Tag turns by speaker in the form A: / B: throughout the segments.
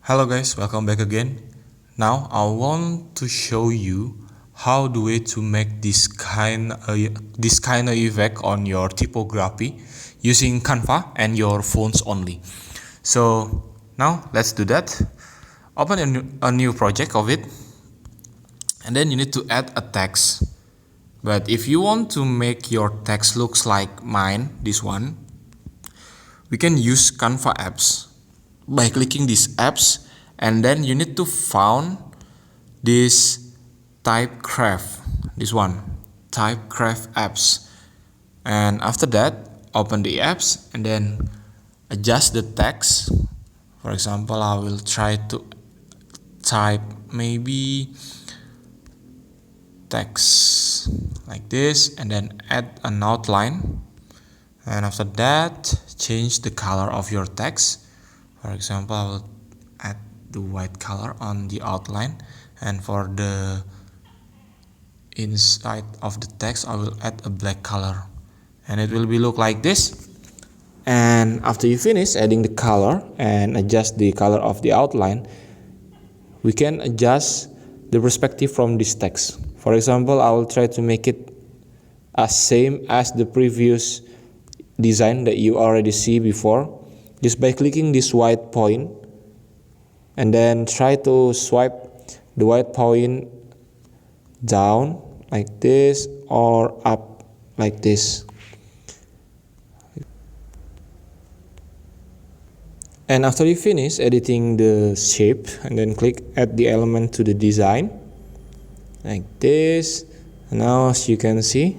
A: Hello guys, welcome back again. Now I want to show you how the way to make this kind of effect on your typography using Canva and your phones only. So now let's do that. Open a new project of it, and then you need to add a text. But if you want to make your text looks like mine, this one, we can use Canva apps by clicking these apps, and then you need to find this Typography, this one, Typography apps, and after that open the apps and then adjust the text. For example, I will try to type maybe text like this and then add an outline, and after that change the color of your text. For example, I will add the white color on the outline, and for the inside of the text I will add a black color, and it will be look like this. And after you finish adding the color and adjust the color of the outline, we can adjust the perspective from this text. For example, I will try to make it as same as the previous design that you already see before, just by clicking this white point and then try to swipe the white point down like this or up like this. And after you finish editing the shape, and then click add the element to the design like this. Now as you can see,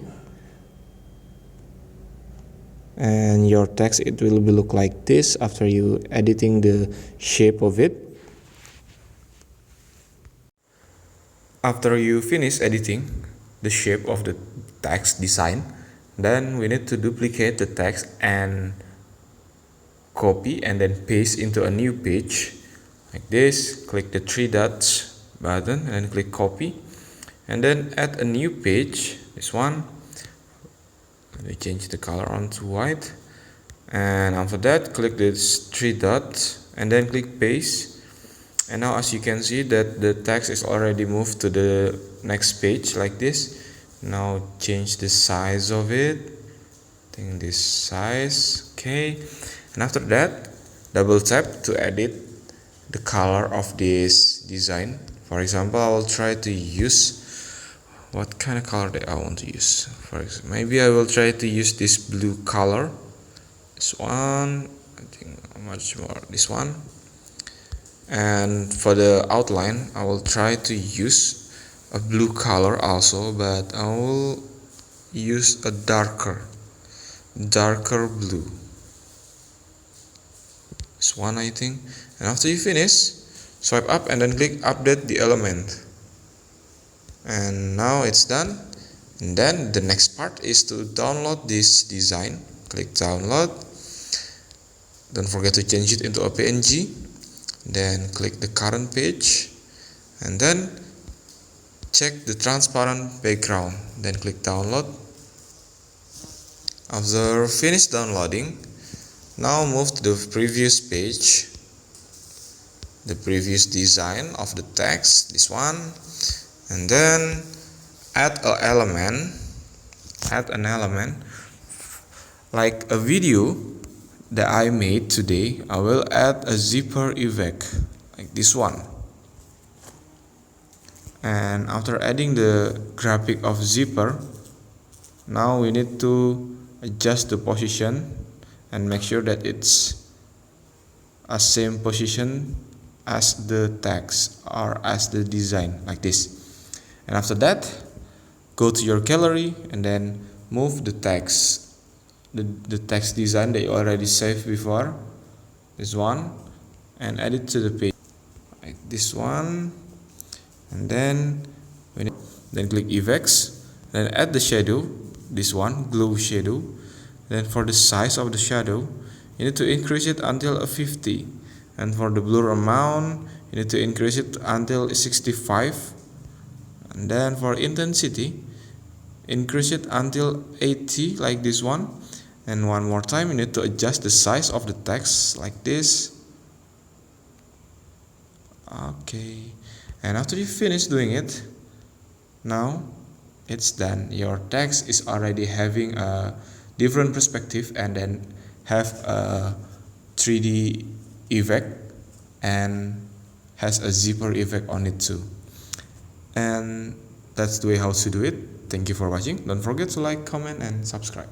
A: and your text, it will be look like this after you editing the shape of it. After you finish editing the shape of the text design, then we need to duplicate the text and copy and then paste into a new page like this. Click the three dots button and click copy, and then add a new page, this one. We change the color on to white, and after that click this three dots and then click paste. And now as you can see that the text is already moved to the next page like this. Now change the size of it, I think this size, okay. And after that double tap to edit the color of this design. For example, I will try to use what kind of color that I want to use. For example, maybe I will try to use this blue color, this one, I think much more this one. And for the outline I will try to use a blue color also, but I will use a darker blue, this one I think. And after you finish, swipe up and then click update the element, and now it's done. And then the next part is to download this design. Click download, don't forget to change it into a PNG, then click the current page and then check the transparent background, then click download. After finish downloading, now move to the previous page, the previous design of the text, this one, and then add an element like a video that I made today. I will add a zipper effect like this one, and after adding the graphic of zipper, now we need to adjust the position and make sure that it's a same position as the text or as the design like this. And after that go to your gallery and then move the text, the text design that you already saved before, this one, and add it to the page like this one. And then click effects, then add the shadow, this one, glow shadow. Then for the size of the shadow, you need to increase it until 50, and for the blur amount you need to increase it until 65, and then for intensity increase it until 80 like this one. And one more time you need to adjust the size of the text like this. Okay, and after you finish doing it, now it's done. Your text is already having a different perspective and then have a 3D effect and has a zipper effect on it too. And that's the way how to do it. Thank you for watching. Don't forget to like, comment, and subscribe.